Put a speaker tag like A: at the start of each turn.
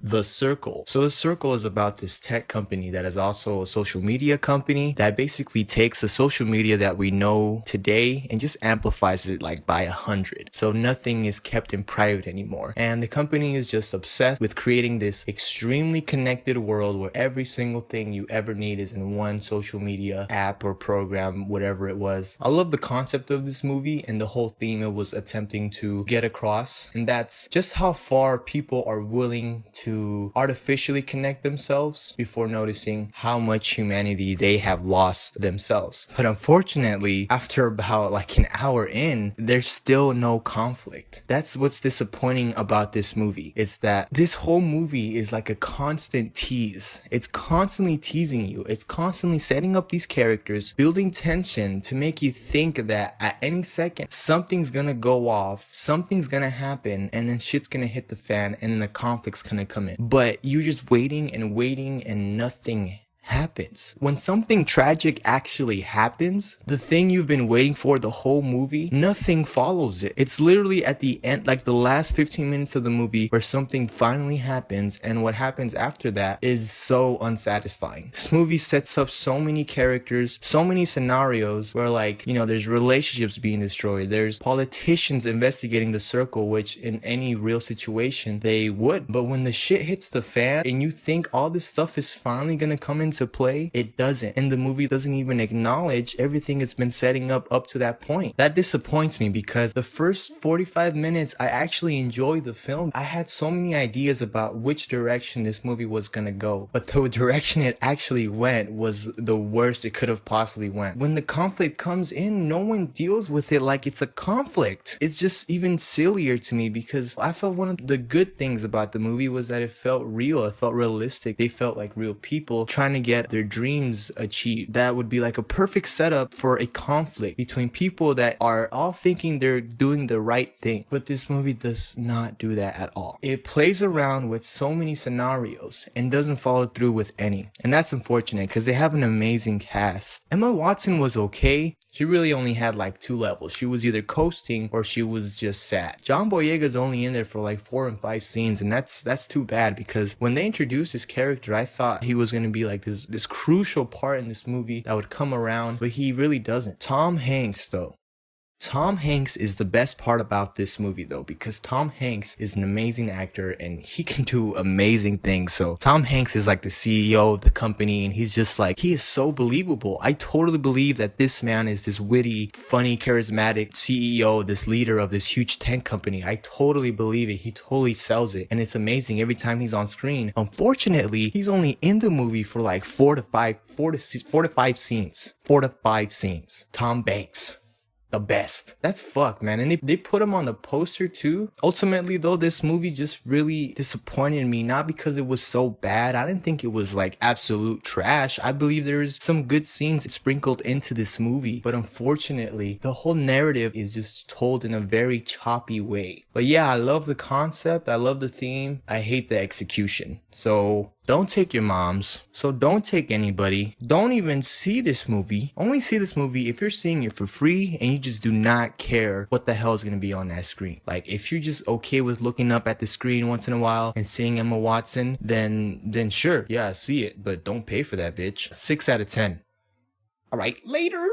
A: The Circle. So The Circle is about this tech company that is also a social media company that basically takes the social media that we know today and just amplifies it like by 100. So nothing is kept in private anymore. And the company is just obsessed with creating this extremely connected world where every single thing you ever need is in one social media app or program, whatever it was. I love the concept of this movie and the whole theme it was attempting to get across. And that's just how far people are willing to artificially connect themselves before noticing how much humanity they have lost themselves. But unfortunately, after about like an hour in, there's still no conflict. That's what's disappointing about this movie. It's that this whole movie is like a constant tease. It's constantly teasing you. It's constantly setting up these characters, building tension to make you think that at any second, something's gonna go off, something's gonna happen, and then shit's gonna hit the fan, and then the conflict's gonna come in. But you're just waiting and nothing happens. When something tragic actually happens, the thing you've been waiting for the whole movie, nothing follows it. It's literally at the end, like the last 15 minutes of the movie where something finally happens, and what happens after that is so unsatisfying. This movie sets up so many characters, so many scenarios where, like, you know, there's relationships being destroyed, there's politicians investigating the circle, which in any real situation they would. But when the shit hits the fan and you think all this stuff is finally gonna come into play, it doesn't. And the movie doesn't even acknowledge everything it's been setting up to that point. That disappoints me because the first 45 minutes I actually enjoyed the film. I had so many ideas about which direction this movie was gonna go, but the direction it actually went was the worst it could have possibly went. When the conflict comes in, no one deals with it like it's a conflict. It's just even sillier to me because I felt one of the good things about the movie was that it felt real. It felt realistic. They felt like real people trying to get their dreams achieved. That would be like a perfect setup for a conflict between people that are all thinking they're doing the right thing. But this movie does not do that at all. It plays around with so many scenarios and doesn't follow through with any. And that's unfortunate because they have an amazing cast. Emma Watson was okay. She really only had like 2 levels. She was either coasting or she was just sad. John Boyega's only in there for like 4 and 5 scenes, and that's too bad because when they introduced his character, I thought he was gonna be like this crucial part in this movie that would come around, but he really doesn't. Tom Hanks though. Tom Hanks is the best part about this movie though, because Tom Hanks is an amazing actor and he can do amazing things. So Tom Hanks is like the CEO of the company and he's just like, he is so believable. I totally believe that this man is this witty, funny, charismatic CEO, this leader of this huge tech company. I totally believe it. He totally sells it and it's amazing every time he's on screen. Unfortunately, he's only in the movie for like 4 to 5 scenes. 4 to 5 scenes. Tom Hanks. The best. That's fucked, man. And they put him on the poster too. Ultimately though, this movie just really disappointed me, not because it was so bad. I didn't think it was like absolute trash. I believe there's some good scenes sprinkled into this movie, but unfortunately the whole narrative is just told in a very choppy way. But yeah, I love the concept, I love the theme, I hate the execution. So don't take your moms. So don't take anybody. Don't even see this movie. Only see this movie if you're seeing it for free and you just do not care what the hell is going to be on that screen. Like if you're just okay with looking up at the screen once in a while and seeing Emma Watson, then sure, yeah, see it, but don't pay for that bitch. 6 out of 10. All right, later.